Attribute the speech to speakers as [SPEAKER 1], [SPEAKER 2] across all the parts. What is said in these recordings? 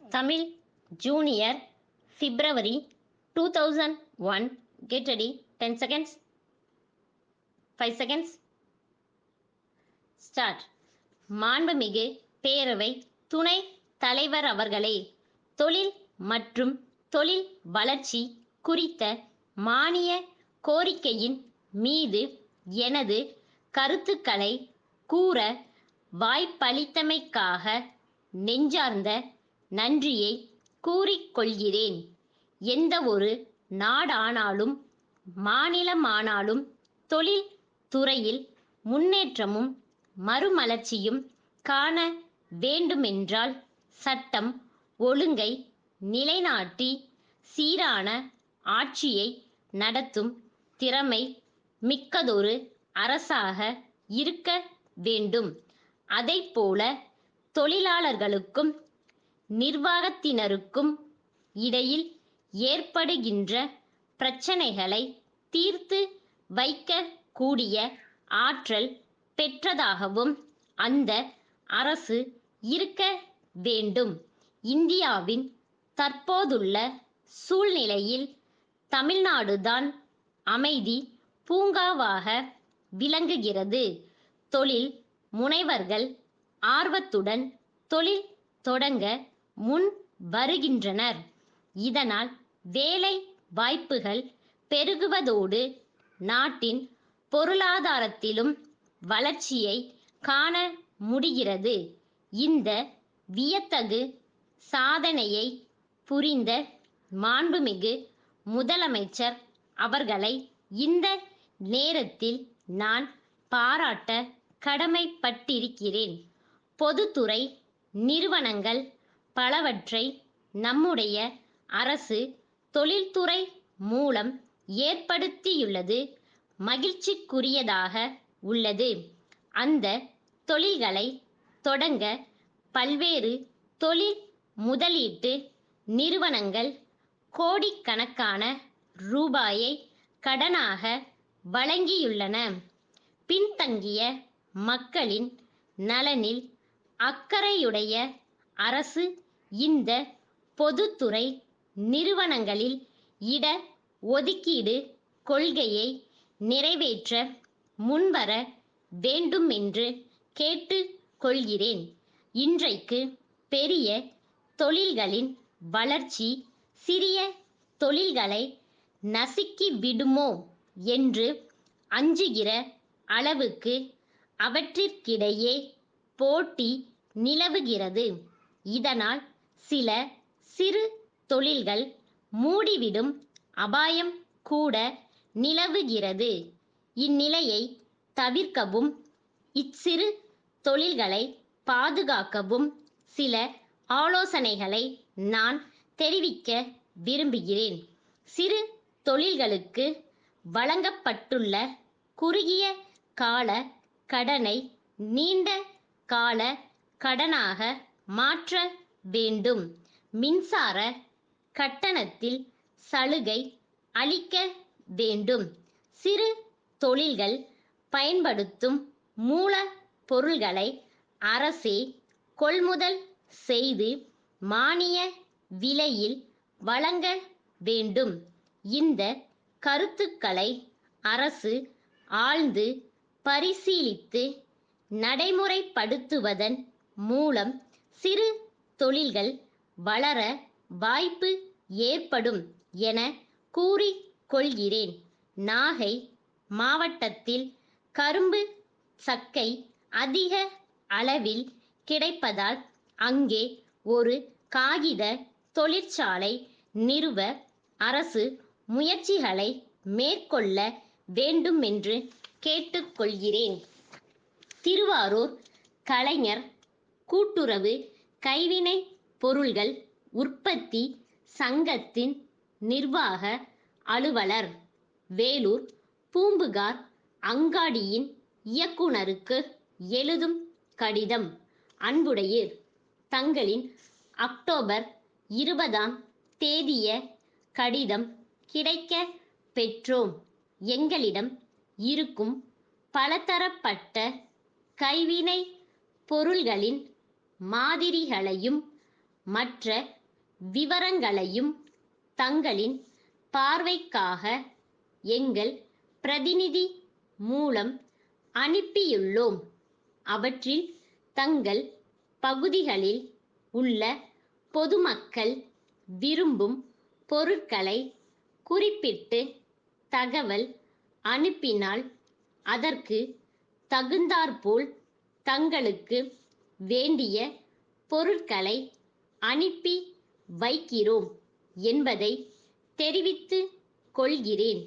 [SPEAKER 1] Tamil Junior February 2001. Get ready. 10 seconds. 5 seconds. Start. மாண்புமிகு பேரவை துணை தலைவர் அவர்களே, தொழில் மற்றும் தொழில் வளர்ச்சி குறித்த மானிய கோரிக்கையின் மீது எனது கருத்துக்களை கூற வாய்ப்பளித்தமைக்காக நெஞ்சார்ந்த நன்றியை கூறிக்கொள்கிறேன். எந்த ஒரு நாடானாலும் மாநிலமானாலும் தொழில் துறையில் முன்னேற்றமும் மறுமலர்ச்சியும் காண வேண்டுமென்றால் சட்டம் ஒழுங்கை நிலைநாட்டி சீரான ஆட்சியை நடத்தும் திறமை மிக்கதொரு அரசாக இருக்க வேண்டும். அதைப்போல தொழிலாளர்களுக்கும் நிர்வாகத்தினருக்கும் இடையில் ஏற்படுகின்ற பிரச்சனைகளை தீர்த்து வைக்க கூடிய ஆற்றல் பெற்றதாகவும் அந்த அரசு இருக்க வேண்டும். இந்தியாவின் தற்போதுள்ள சூழ்நிலையில் தமிழ்நாடுதான் அமைதி பூங்காவாக விளங்குகிறது. தொழில் முனைவர்கள் ஆர்வத்துடன் தொழில் தொடங்க முன் வருகின்றனர். இதனால் வேலை வாய்ப்புகள் பெருகுவதோடு நாட்டின் பொருளாதாரத்திலும் வளர்ச்சியை காண முடிகிறது. இந்த வியத்தகு சாதனையை புரிந்த மாண்புமிகு முதலமைச்சர் அவர்களை இந்த நேரத்தில் நான் பாராட்ட கடமைப்பட்டிருக்கிறேன். பொதுத்துறை நிறுவனங்கள் பலவற்றை நம்முடைய அரசு தொழில்துறை மூலம் ஏற்படுத்தியுள்ளது மகிழ்ச்சிக்குரியதாக உள்ளது. அந்த தொழில்களை தொடங்க பல்வேறு தொழில் முதலீட்டு நிறுவனங்கள் கோடிக்கணக்கான ரூபாயை கடனாக வழங்கியுள்ளன. பின்தங்கிய மக்களின் நலனில் அக்கறையுடைய அரசு இந்த பொதுத்துறை நிறுவனங்களில் இட ஒதுக்கீடு கொள்கையை நிறைவேற்ற முன்வர வேண்டுமென்று கேட்டுக் கொள்கிறேன். இன்றைக்கு பெரிய தொழில்களின் வளர்ச்சி சிறிய தொழில்களை நசுக்கிவிடுமோ என்று அஞ்சுகிற அளவுக்கு அவற்றிற்கிடையே போட்டி நிலவுகிறது. இதனால் சில சிறு தொழில்கள் மூடிவிடும் அபாயம் கூட நிலவுகிறது. இந்நிலையை தவிர்க்கவும் இச்சிறு தொழில்களை பாதுகாக்கவும் சில ஆலோசனைகளை நான் தெரிவிக்க விரும்புகிறேன். சிறு தொழில்களுக்கு வழங்கப்பட்டுள்ள குறுகிய கால கடனை நீண்ட கால கடனாக மாற்ற வேண்டும். மின்சார கட்டணத்தில் சலுகை அளிக்க வேண்டும். சிறு தொழில்கள் பயன்படுத்தும் மூல பொருள்களை அரசே கொள்முதல் செய்து மானிய விலையில் வழங்க வேண்டும். இந்த கருத்துக்களை அரசு ஆழ்ந்து பரிசீலித்து நடைமுறைப்படுத்துவதன் மூலம் சிறு தொழில்கள் வளர வாய்ப்பு ஏற்படும் என கூறிக்கொள்கிறேன். நாகை மாவட்டத்தில் கரும்பு சக்கை அதிக அளவில் கிடைப்பதால் அங்கே ஒரு காகித தொழிற்சாலை நிறுவ அரசு முயற்சிகளை மேற்கொள்ள வேண்டுமென்று கேட்டுக்கொள்கிறேன். திருவாரூர் கலைஞர் கூட்டுறவு கைவினை பொருள்கள் உற்பத்தி சங்கத்தின் நிர்வாக அலுவலர், வேலூர் பூம்புகார் அங்காடியின் இயக்குனருக்கு எழுதும் கடிதம். அன்புடையீர், தங்களின் அக்டோபர் 20ஆம் தேதிய கடிதம் கிடைக்க பெற்றோம். எங்களிடம் இருக்கும் பலதரப்பட்ட கைவினை பொருள்களின் மாதிரிகளையும் மற்ற விவரங்களையும் தங்களின் பார்வைக்காக எங்கள் பிரதிநிதி மூலம் அனுப்பியுள்ளோம். அவற்றில் தங்கள் பகுதிகளில் உள்ள பொதுமக்கள் விரும்பும் பொருட்களை குறிப்பிட்டு தகவல் அனுப்பினால் அதற்கு தகுந்தாற்போல் தங்களுக்கு வேண்டிய பொருட்களை அனுப்பி வைக்கிறோம் என்பதை தெரிவித்துக் கொள்கிறேன்.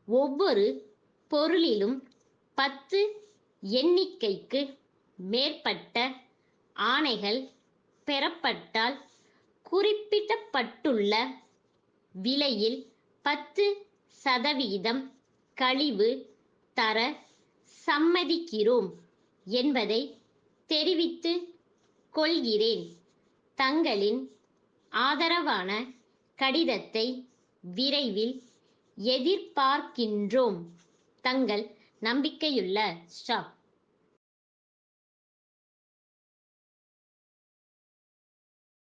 [SPEAKER 1] ஒவ்வொரு பொருளிலும் 10 எண்ணிக்கைக்கு மேற்பட்ட ஆணைகள் பெறப்பட்டால் குறிப்பிடப்பட்டுள்ள விலையில் 10% கழிவு தர சம்மதிக்கிறோம் என்பதை தெரிவித்துக் கொள்கிறேன். தங்களின் ஆதரவான கடிதத்தை விரைவில் எதிர்பார்க்கின்றோம். தங்கள் நம்பிக்கையுள்ள ஸ்டாஃப்.